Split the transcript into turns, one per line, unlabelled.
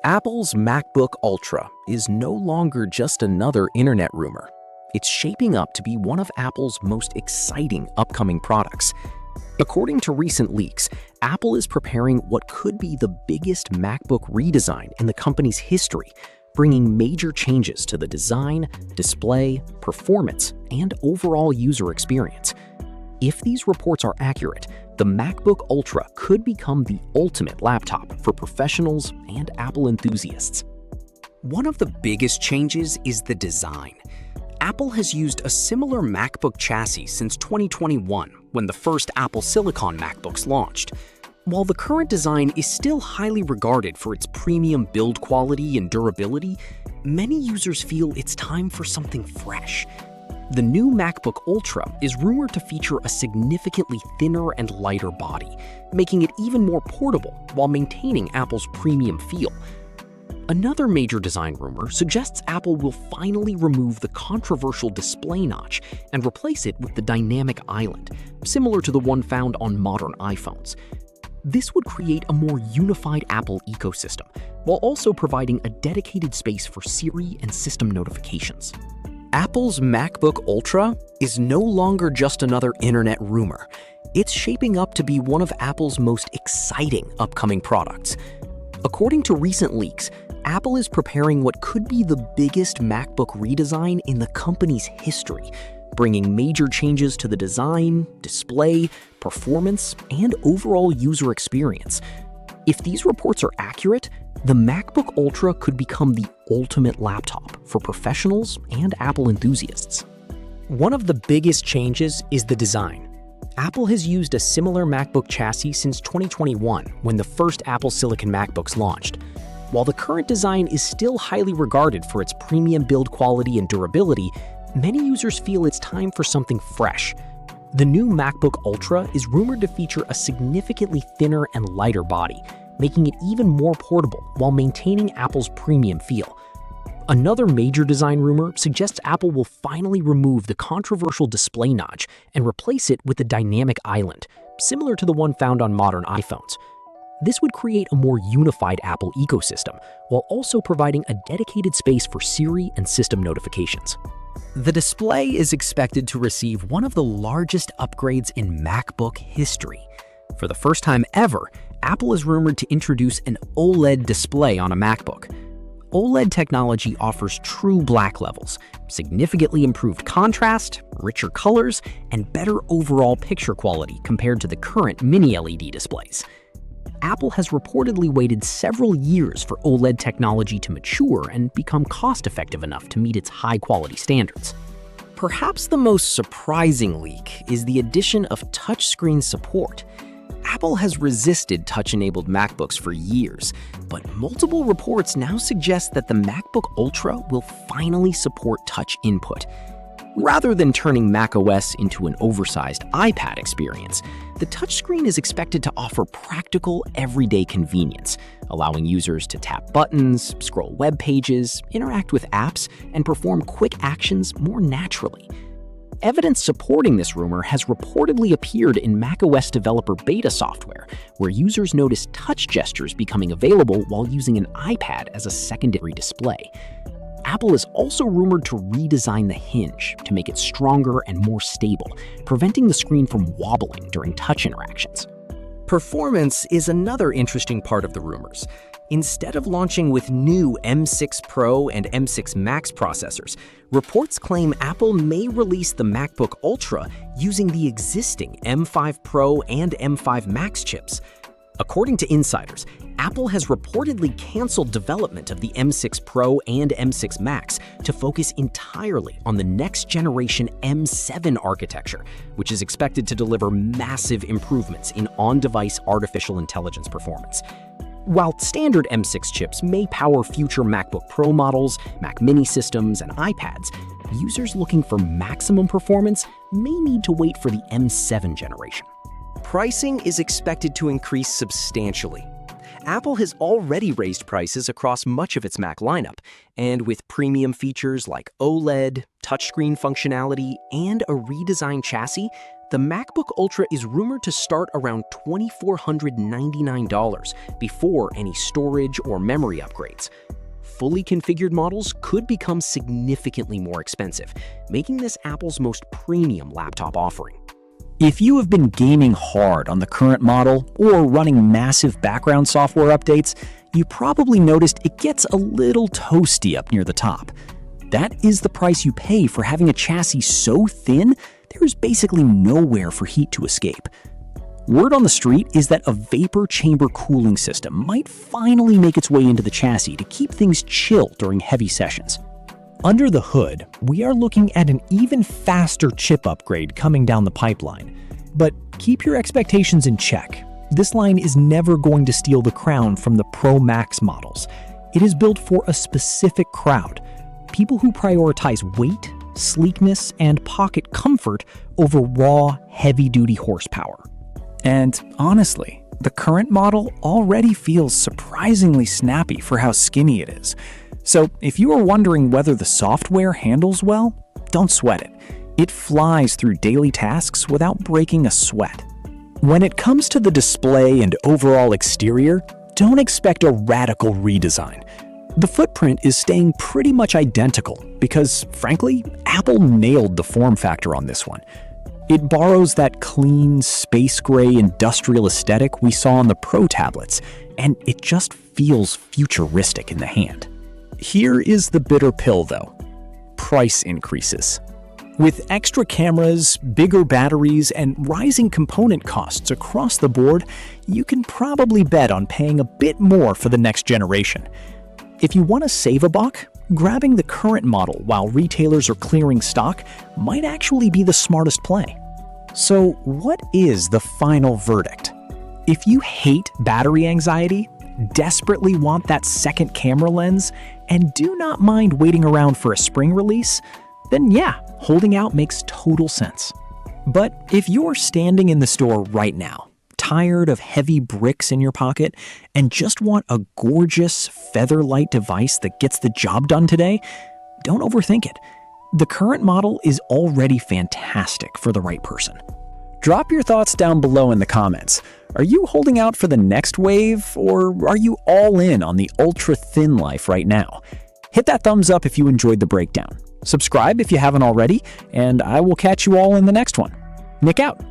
Apple's MacBook Ultra is no longer just another internet rumor. It's shaping up to be one of Apple's most exciting upcoming products. According to recent leaks, Apple is preparing what could be the biggest MacBook redesign in the company's history, bringing major changes to the design, display, performance, and overall user experience. If these reports are accurate, the MacBook Ultra could become the ultimate laptop for professionals and Apple enthusiasts.
One of the biggest changes is the design. Apple has used a similar MacBook chassis since 2021, when the first Apple Silicon MacBooks launched. While the current design is still highly regarded for its premium build quality and durability, many users feel it's time for something fresh. The new MacBook Ultra is rumored to feature a significantly thinner and lighter body, making it even more portable while maintaining Apple's premium feel. Another major design rumor suggests Apple will finally remove the controversial display notch and replace it with the dynamic island, similar to the one found on modern iPhones. This would create a more unified Apple ecosystem, while also providing a dedicated space for Siri and system notifications. Apple's MacBook Ultra is no longer just another internet rumor. It's shaping up to be one of Apple's most exciting upcoming products. According to recent leaks, Apple is preparing what could be the biggest MacBook redesign in the company's history, bringing major changes to the design, display, performance, and overall user experience. If these reports are accurate, the MacBook Ultra could become the ultimate laptop for professionals and Apple enthusiasts.
One of the biggest changes is the design. Apple has used a similar MacBook chassis since 2021, when the first Apple Silicon MacBooks launched. While the current design is still highly regarded for its premium build quality and durability, many users feel it's time for something fresh. The new MacBook Ultra is rumored to feature a significantly thinner and lighter body, making it even more portable while maintaining Apple's premium feel. Another major design rumor suggests Apple will finally remove the controversial display notch and replace it with a dynamic island, similar to the one found on modern iPhones. This would create a more unified Apple ecosystem, while also providing a dedicated space for Siri and system notifications. The display is expected to receive one of the largest upgrades in MacBook history. For the first time ever, Apple is rumored to introduce an OLED display on a MacBook. OLED technology offers true black levels, significantly improved contrast, richer colors, and better overall picture quality compared to the current mini-LED displays. Apple has reportedly waited several years for OLED technology to mature and become cost-effective enough to meet its high-quality standards. Perhaps the most surprising leak is the addition of touchscreen support. Apple has resisted touch-enabled MacBooks for years, but multiple reports now suggest that the MacBook Ultra will finally support touch input. Rather than turning macOS into an oversized iPad experience, the touchscreen is expected to offer practical, everyday convenience, allowing users to tap buttons, scroll web pages, interact with apps, and perform quick actions more naturally. Evidence supporting this rumor has reportedly appeared in macOS developer beta software, where users notice touch gestures becoming available while using an iPad as a secondary display. Apple is also rumored to redesign the hinge to make it stronger and more stable, preventing the screen from wobbling during touch interactions. Performance is another interesting part of the rumors. Instead of launching with new M6 Pro and M6 Max processors, reports claim Apple may release the MacBook Ultra using the existing M5 Pro and M5 Max chips. According to insiders, Apple has reportedly canceled development of the M6 Pro and M6 Max to focus entirely on the next-generation M7 architecture, which is expected to deliver massive improvements in on-device artificial intelligence performance. While standard M6 chips may power future MacBook Pro models, Mac Mini systems, and iPads, users looking for maximum performance may need to wait for the M7 generation. Pricing is expected to increase substantially. Apple has already raised prices across much of its Mac lineup, and with premium features like OLED, touchscreen functionality, and a redesigned chassis,
The MacBook Ultra is rumored to start around $2,499 before any storage or memory upgrades. Fully configured models could become significantly more expensive, making this Apple's most premium laptop offering.
If you have been gaming hard on the current model or running massive background software updates, you probably noticed it gets a little toasty up near the top. That is the price you pay for having a chassis so thin, there's basically nowhere for heat to escape. Word on the street is that a vapor chamber cooling system might finally make its way into the chassis to keep things chill during heavy sessions. Under the hood, we are looking at an even faster chip upgrade coming down the pipeline. But keep your expectations in check. This line is never going to steal the crown from the Pro Max models. It is built for a specific crowd, people who prioritize weight, sleekness, and pocket comfort over raw, heavy-duty horsepower. And honestly, the current model already feels surprisingly snappy for how skinny it is. So if you are wondering whether the software handles well, don't sweat it. It flies through daily tasks without breaking a sweat. When it comes to the display and overall exterior, don't expect a radical redesign. The footprint is staying pretty much identical because, frankly, Apple nailed the form factor on this one. It borrows that clean, space gray industrial aesthetic we saw on the Pro tablets, and it just feels futuristic in the hand. Here is the bitter pill, though. Price increases. With extra cameras, bigger batteries, and rising component costs across the board, you can probably bet on paying a bit more for the next generation. If you want to save a buck, grabbing the current model while retailers are clearing stock might actually be the smartest play. So what is the final verdict? If you hate battery anxiety, desperately want that second camera lens, and do not mind waiting around for a spring release, then yeah, holding out makes total sense. But if you're standing in the store right now, tired of heavy bricks in your pocket, and just want a gorgeous, feather-light device that gets the job done today, don't overthink it. The current model is already fantastic for the right person. Drop your thoughts down below in the comments. Are you holding out for the next wave, or are you all in on the ultra-thin life right now? Hit that thumbs up if you enjoyed the breakdown. Subscribe if you haven't already, and I will catch you all in the next one. Nick out.